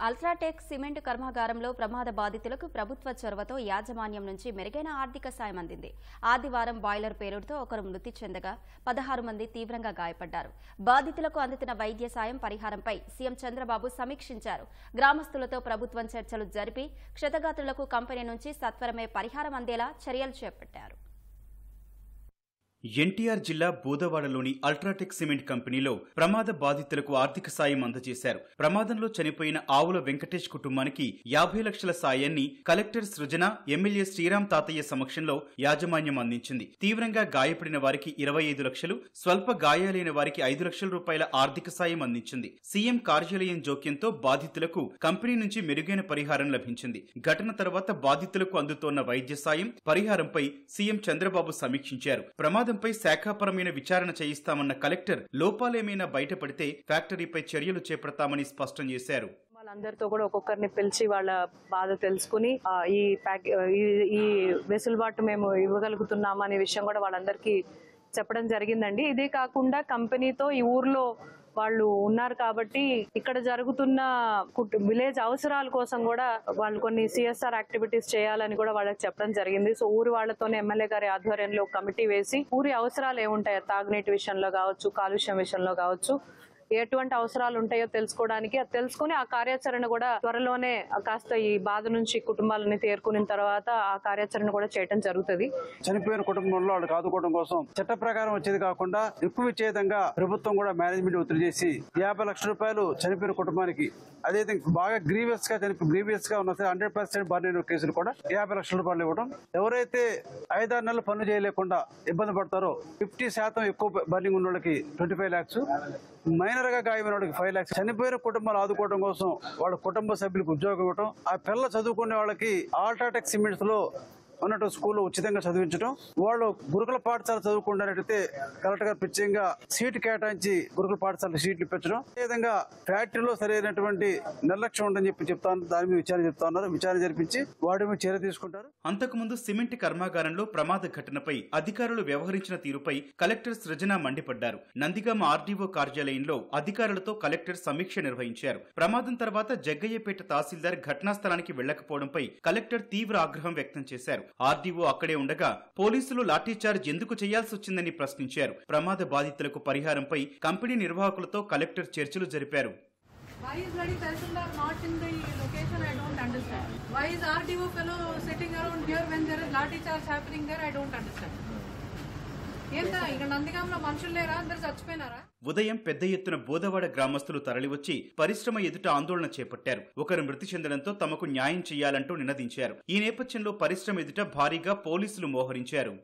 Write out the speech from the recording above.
UltraTech cement కర్మాగారంలో ప్రమాద బాధితులకు ప్రభుత్వ చొరవతో యాజమాన్యం నుంచి మెరుగైన ఆర్థిక సాయం అందింది. ఆదివారం బాయిలర్ పేలుడుతో ఒకరు మృతి చెందగా 16 మంది తీవ్రంగా గాయపడ్డారు. బాధితులకు అందుతున్న వైద్య సాయం పరిహారంపై సీఎం చంద్రబాబు సమీక్షించారు. గ్రామస్తులతో ప్రభుత్వం చర్చలు జరిపి క్షతగాత్రులకు కంపెనీ నుంచి సత్వరమే పరిహారం అందేలా చర్యలు చేపట్టారు. ఎన్టీఆర్ జిల్లా బూదవాడలోని అల్ట్రాటెక్ సిమెంట్ కంపెనీలో ప్రమాద బాధితులకు ఆర్థిక సాయం అందజేశారు. ప్రమాదంలో చనిపోయిన ఆవుల వెంకటేష్ కుటుంబానికి 50 లక్షల సాయాన్ని కలెక్టర్ సృజన, ఎమ్మెల్యే శ్రీరామ్ తాతయ్య సమక్షంలో యాజమాన్యం అందించింది. తీవ్రంగా గాయపడిన వారికి 25 లక్షలు, స్వల్ప గాయాలైన వారికి 5 లక్షల రూపాయల ఆర్థిక సాయం అందించింది. సీఎం కార్యాలయం జోక్యంతో బాధితులకు కంపెనీ నుంచి మెరుగైన పరిహారం లభించింది. ఘటన తర్వాత బాధితులకు అందుతోన్న వైద్య సాయం, పరిహారంపై సీఎం చంద్రబాబు సమీక్షించారు. ప్రమాదంపై శాఖాపరమైన విచారణ చేయిస్తామన్న కలెక్టర్ లోపాలేమైనా బయటపడితే ఫ్యాక్టరీపై చర్యలు చేపడతామని స్పష్టం చేశారు. వాళ్ళందరితో కూడా ఒక్కొక్కరిని పిలిచి వాళ్ళ బాధ తెలుసుకుని ఈ వెసులుబాటు మేము ఇవ్వగలుగుతున్నామనే విషయం కూడా వాళ్ళందరికీ చెప్పడం జరిగిందండి. ఇదే కాకుండా కంపెనీతో ఈ ఊర్లో వాళ్ళు ఉన్నారు కాబట్టి ఇక్కడ జరుగుతున్న విలేజ్ అవసరాల కోసం కూడా వాళ్ళు కొన్ని సిఎస్ఆర్ యాక్టివిటీస్ చేయాలని కూడా వాళ్ళకి చెప్పడం జరిగింది. సో ఊరి వాళ్ళతోనే ఎమ్మెల్యే గారి ఆధ్వర్యంలో కమిటీ వేసి ఊరి అవసరాలు ఏముంటాయో తాగునీటి విషయంలో కావచ్చు, కాలుష్యం విషయంలో కావచ్చు, ఎటువంటి అవసరాలు ఉంటాయో తెలుసుకోవడానికి తెలుసుకుని ఆ కార్యాచరణ కూడా త్వరలోనే కాస్త ఈ బాధ నుంచి కుటుంబాలని తేరుకున్న తర్వాత ఆ కార్యాచరణ కూడా చేయడం జరుగుతుంది. చనిపోయిన కుటుంబంలో వాళ్ళకి ఆదుకోవడం కోసం చట్ట ప్రకారం వచ్చేది కాకుండా ఎక్కువ ఇచ్చే విధంగా ప్రభుత్వం కూడా మేనేజ్మెంట్ ఒత్తిడి చేసి 50 లక్షల రూపాయలు చనిపోయిన కుటుంబానికి, అదే బాగా గ్రీవియస్ గా ఉన్న 100% బర్న్ కేసులు కూడా 50 లక్షల రూపాయలు ఇవ్వడం. ఎవరైతే 5-6 నెలలు పనులు చేయలేకుండా ఇబ్బంది పడతారో 50% ఎక్కువ బర్నింగ్ ఉన్న వాళ్ళకి 25 lakhs, మైనర్ గా గాయమైన వాళ్ళకి 5 lakhs. చనిపోయిన కుటుంబాలు ఆదుకోవడం కోసం వాళ్ళ కుటుంబ సభ్యులకు ఉద్యోగం ఇవ్వడం, ఆ పిల్లలు చదువుకునే వాళ్ళకి అల్ట్రాటెక్ సిమెంట్స్ లో ఉన్నట్టు స్కూల్లో ఉచితంగా చదివించడం, వాళ్ళు గురుకుల పాఠశాల చదువుకున్నట్టయితే కలెక్టర్ గారు ప్రత్యేకంగా సీటు కేటాయించి గురుకుల పాఠశాల సీట్లు ఇప్పించడం. అదేవిధంగా ఫ్యాక్టరీలో సరైనటువంటి నిర్లక్ష్యం ఉందని చెప్తాను, దాని మీద విచారణ జరిపించి వాటి మీద చర్య తీసుకుంటారు. అంతకుముందు సిమెంట్ కర్మాగారంలో ప్రమాద ఘటనపై అధికారులు వ్యవహరించిన తీరుపై కలెక్టర్ సృజన మండిపడ్డారు. నందిగామ ఆర్డీఓ కార్యాలయంలో అధికారులతో కలెక్టర్ సమీక్ష నిర్వహించారు. ప్రమాదం తర్వాత జగ్గయ్యపేట తహసీల్దార్ ఘటనా స్థలానికి వెళ్లకపోవడంపై కలెక్టర్ తీవ్ర ఆగ్రహం వ్యక్తం చేశారు. ఆర్డీఓ అక్కడే ఉండగా పోలీసులు లాఠీచార్జ్ ఎందుకు చేయాల్సి వచ్చిందని ప్రశ్నించారు. ప్రమాద బాధితులకు పరిహారంపై కంపెనీ నిర్వాహకులతో కలెక్టర్ చర్చలు జరిపారు. Why is bloody Tahsildar not in the location? I don't understand. Why is RDO fellow sitting around here when there is lathi charge happening there? I don't understand. ఏంటా ఇక్కడ నందిగాంలో మనుషులు లేరా? అందరు చచ్చిపోయినారా? ఉదయం పెద్ద ఎత్తున బోదవాడ గ్రామస్తులు తరలివచ్చి పరిశ్రమ ఎదుట ఆందోళన చేపట్టారు. ఒకరు మృతి చెందడంతో తమకు న్యాయం చేయాలంటూ నినదించారు. ఈ నేపథ్యంలో పరిశ్రమ ఎదుట భారీగా పోలీసులు మోహరించారు.